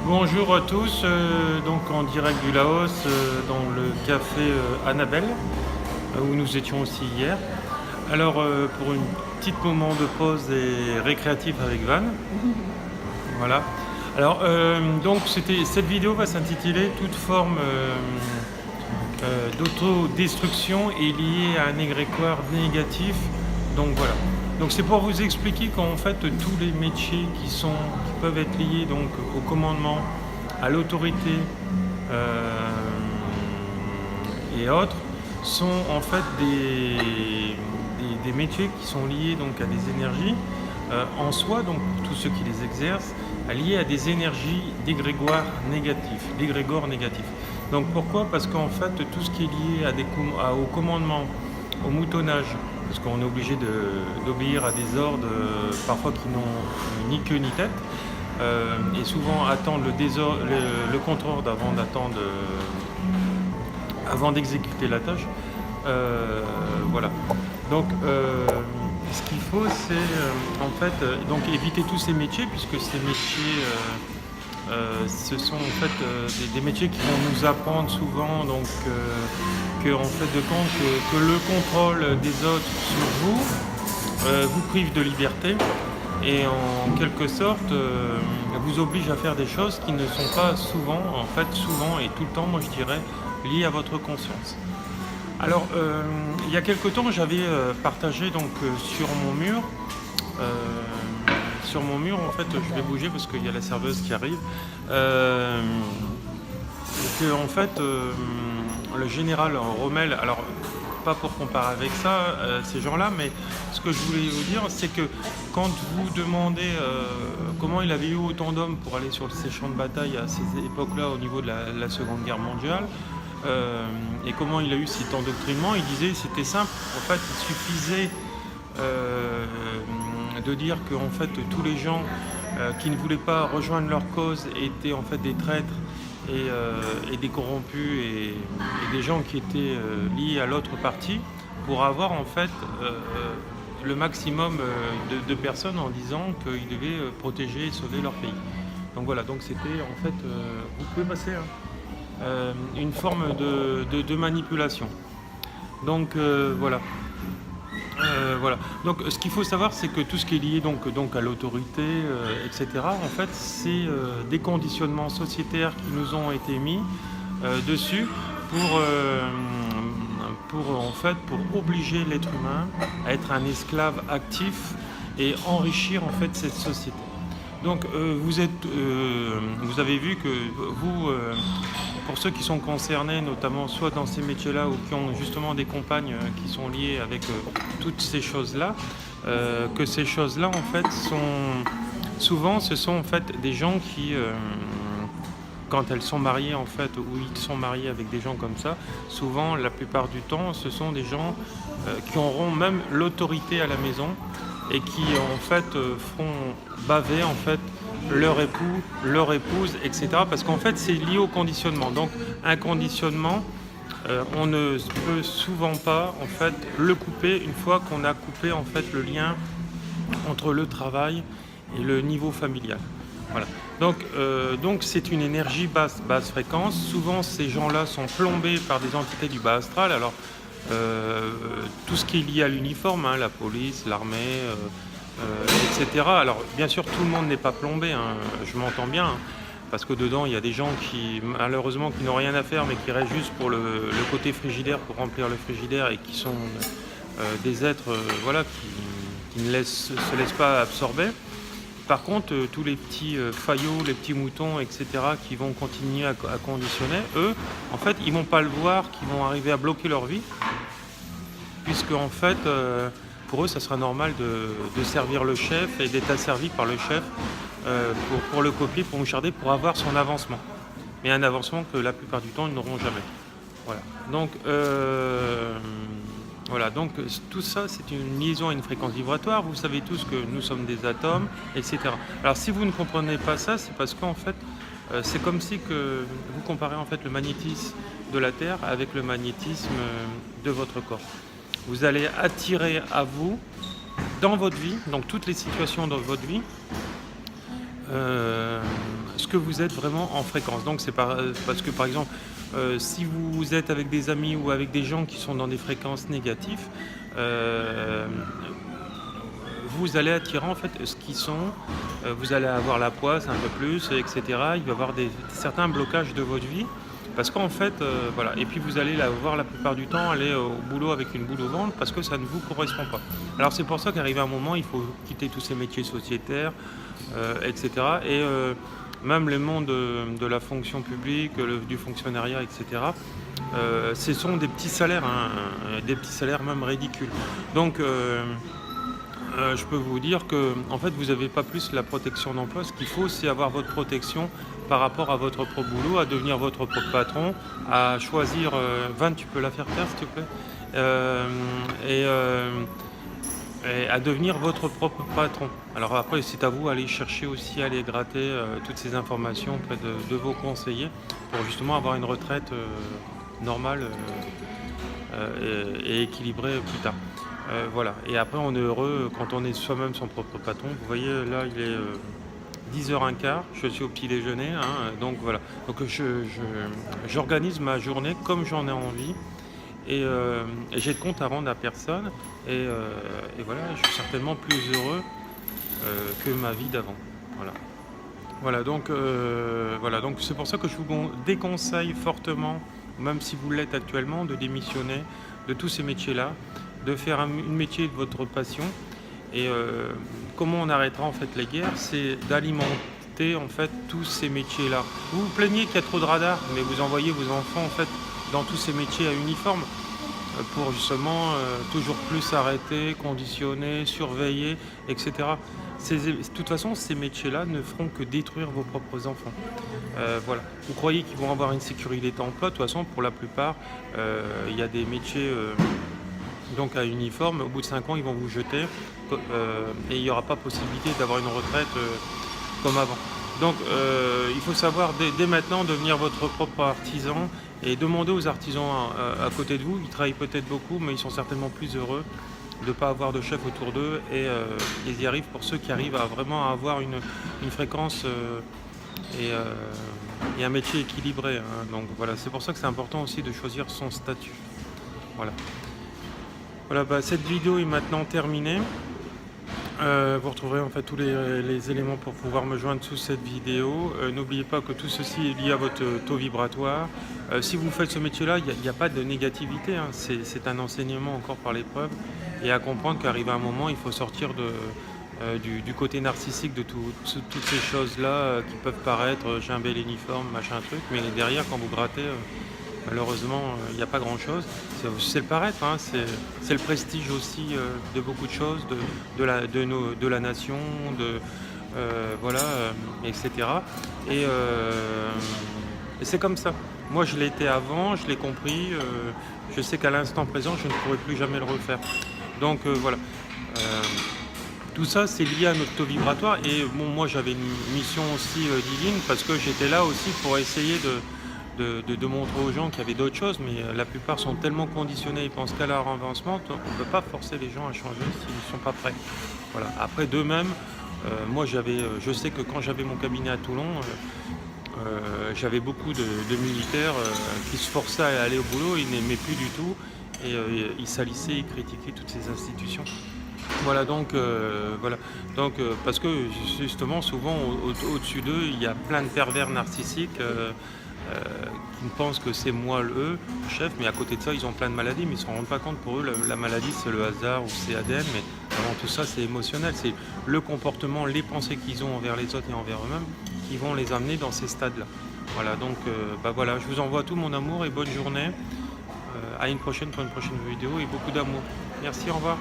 Bonjour à tous, donc en direct du Laos, dans le café Annabelle, où nous étions aussi hier. Alors pour une petite moment de pause et récréatif avec Van. Voilà. Alors donc cette vidéo va s'intituler Toute forme d'autodestruction est liée à un égrégore négatif. Donc voilà. Donc c'est pour vous expliquer qu'en fait tous les métiers qui peuvent être liés donc au commandement, à l'autorité et autres sont en fait des métiers qui sont liés donc à des énergies en soi, donc pour tous ceux qui les exercent, liés à des énergies d'égrégores négatifs. Donc pourquoi? Parce qu'en fait tout ce qui est lié au commandement, au moutonnage, parce qu'on est obligé d'obéir à des ordres parfois qui n'ont ni queue ni tête, et souvent attendre le contre-ordre avant d'exécuter la tâche. Voilà. Donc ce qu'il faut, c'est en fait donc éviter tous ces métiers, puisque ces métiers ce sont en fait des métiers qui vont nous apprendre souvent donc que en fait de compte que le contrôle des autres sur vous prive de liberté et en quelque sorte vous oblige à faire des choses qui ne sont pas souvent et tout le temps, moi je dirais, liées à votre conscience. Alors il y a quelque temps j'avais partagé donc sur mon mur en fait, je vais bouger parce qu'il y a la serveuse qui arrive, que en fait le général Rommel, alors pas pour comparer avec ça ces gens-là, mais ce que je voulais vous dire, c'est que quand vous demandez comment il avait eu autant d'hommes pour aller sur ces champs de bataille à ces époques-là au niveau de la Seconde Guerre mondiale, et comment il a eu cet endoctrinement, il disait c'était simple, en fait il suffisait de dire que en fait tous les gens qui ne voulaient pas rejoindre leur cause étaient en fait des traîtres et des corrompus et des gens qui étaient liés à l'autre partie, pour avoir en fait le maximum de personnes en disant qu'ils devaient protéger et sauver leur pays. Donc voilà, donc c'était en fait, vous pouvez passer, une forme de manipulation. Donc voilà. Voilà. Donc ce qu'il faut savoir, c'est que tout ce qui est lié donc à l'autorité, etc., en fait, c'est des conditionnements sociétaires qui nous ont été mis dessus pour obliger l'être humain à être un esclave actif et enrichir en fait cette société. Donc vous avez vu que vous, pour ceux qui sont concernés, notamment soit dans ces métiers-là ou qui ont justement des compagnes qui sont liées avec toutes ces choses-là, que ces choses-là en fait ce sont en fait des gens qui, quand elles sont mariées en fait, ou ils sont mariés avec des gens comme ça, souvent la plupart du temps, ce sont des gens qui auront même l'autorité à la maison et qui en fait feront baver en fait leur époux, leur épouse, etc. Parce qu'en fait c'est lié au conditionnement. Donc un conditionnement, on ne peut souvent pas en fait le couper une fois qu'on a coupé en fait le lien entre le travail et le niveau familial. Voilà. Donc c'est une énergie basse fréquence. Souvent ces gens-là sont plombés par des entités du bas astral. Alors tout ce qui est lié à l'uniforme, la police, l'armée, etc. Alors bien sûr tout le monde n'est pas plombé, je m'entends bien, parce que dedans il y a des gens qui malheureusement qui n'ont rien à faire mais qui restent juste pour le côté frigidaire, pour remplir le frigidaire, et qui sont des êtres voilà, qui ne se laissent pas absorber. Par contre, tous les petits faillots, les petits moutons, etc., qui vont continuer à conditionner, eux, en fait, ils vont pas le voir, qu'ils vont arriver à bloquer leur vie, puisque en fait, pour eux, ça sera normal de servir le chef et d'être asservi par le chef pour le copier, pour moucharder, pour avoir son avancement. Mais un avancement que la plupart du temps, ils n'auront jamais. Voilà. Voilà, donc tout ça c'est une liaison à une fréquence vibratoire. Vous savez tous que nous sommes des atomes, etc. Alors si vous ne comprenez pas ça, c'est parce qu'en fait c'est comme si que vous comparez en fait le magnétisme de la Terre avec le magnétisme de votre corps. Vous allez attirer à vous, dans votre vie, donc toutes les situations dans votre vie, ce lorsque vous êtes vraiment en fréquence. Donc c'est parce que par exemple, si vous êtes avec des amis ou avec des gens qui sont dans des fréquences négatives, vous allez attirer en fait ce qui sont, vous allez avoir la poisse un peu plus, etc. Il va y avoir certains blocages de votre vie. Parce qu'en fait, voilà, et puis vous allez la voir la plupart du temps aller au boulot avec une boule au ventre parce que ça ne vous correspond pas. Alors c'est pour ça qu'arrivé un moment, il faut quitter tous ces métiers sociétaires, etc. Et même les mondes de la fonction publique, du fonctionnariat, etc. Ce sont des petits salaires, hein, des petits salaires même ridicules. Donc je peux vous dire que en fait, vous n'avez pas plus la protection d'emploi. Ce qu'il faut, c'est avoir votre protection par rapport à votre propre boulot, à devenir votre propre patron, à choisir... Van, tu peux la faire taire, s'il te plaît et à devenir votre propre patron. Alors après, c'est à vous d'aller chercher aussi, aller gratter toutes ces informations auprès de vos conseillers pour justement avoir une retraite normale et équilibrée plus tard. Voilà. Et après, on est heureux quand on est soi-même son propre patron. Vous voyez, là, il est 10h15, je suis au petit déjeuner, hein, donc voilà. Donc j'organise ma journée comme j'en ai envie et j'ai de compte à rendre à personne et voilà, je suis certainement plus heureux que ma vie d'avant. Voilà. Voilà, donc c'est pour ça que je vous déconseille fortement, même si vous l'êtes actuellement, de démissionner de tous ces métiers-là, de faire un métier de votre passion. Et comment on arrêtera en fait les guerres, c'est d'alimenter en fait tous ces métiers-là. Vous vous plaignez qu'il y a trop de radars, mais vous envoyez vos enfants en fait dans tous ces métiers à uniforme pour justement toujours plus arrêter, conditionner, surveiller, etc. De toute façon, ces métiers-là ne feront que détruire vos propres enfants. Voilà. Vous croyez qu'ils vont avoir une sécurité d'emploi? De toute façon, pour la plupart, il y a des métiers donc à uniforme. Au bout de 5 ans, ils vont vous jeter et il n'y aura pas possibilité d'avoir une retraite comme avant. Donc, il faut savoir dès maintenant devenir votre propre artisan et demander aux artisans à côté de vous. Ils travaillent peut-être beaucoup, mais ils sont certainement plus heureux de ne pas avoir de chef autour d'eux et ils y arrivent pour ceux qui arrivent à vraiment avoir une fréquence et un métier équilibré. Hein. Donc voilà, c'est pour ça que c'est important aussi de choisir son statut. Voilà. Voilà, cette vidéo est maintenant terminée. Vous retrouverez en fait tous les éléments pour pouvoir me joindre sous cette vidéo. N'oubliez pas que tout ceci est lié à votre taux vibratoire. Si vous faites ce métier-là, il n'y a pas de négativité. Hein. C'est un enseignement encore par l'épreuve. Et à comprendre qu'arrive un moment, il faut sortir du côté narcissique de toutes ces choses-là qui peuvent paraître j'ai un bel uniforme, machin truc. Mais derrière, quand vous grattez... malheureusement, il n'y a pas grand-chose. C'est le paraître, hein, c'est le prestige aussi de beaucoup de choses, de la nation, voilà, etc. Et c'est comme ça. Moi, je l'ai été avant, je l'ai compris. Je sais qu'à l'instant présent, je ne pourrai plus jamais le refaire. Donc voilà. Tout ça, c'est lié à notre taux vibratoire. Et bon, moi, j'avais une mission aussi divine parce que j'étais là aussi pour essayer de montrer aux gens qu'il y avait d'autres choses, mais la plupart sont tellement conditionnés, ils pensent qu'à leur avancement, on ne peut pas forcer les gens à changer s'ils ne sont pas prêts. Voilà. Après, d'eux-mêmes, moi je sais que quand j'avais mon cabinet à Toulon, j'avais beaucoup de militaires qui se forçaient à aller au boulot, ils n'aimaient plus du tout, et ils salissaient et critiquaient toutes ces institutions. Voilà, donc, parce que justement, souvent, au-dessus d'eux, il y a plein de pervers narcissiques qui pensent que c'est moi le chef, mais à côté de ça, ils ont plein de maladies, mais ils ne se rendent pas compte. Pour eux, la maladie, c'est le hasard ou c'est ADN, mais avant tout ça, c'est émotionnel. C'est le comportement, les pensées qu'ils ont envers les autres et envers eux-mêmes qui vont les amener dans ces stades-là. Voilà, donc, voilà, je vous envoie tout mon amour et bonne journée. À une prochaine pour une prochaine vidéo et beaucoup d'amour. Merci, au revoir.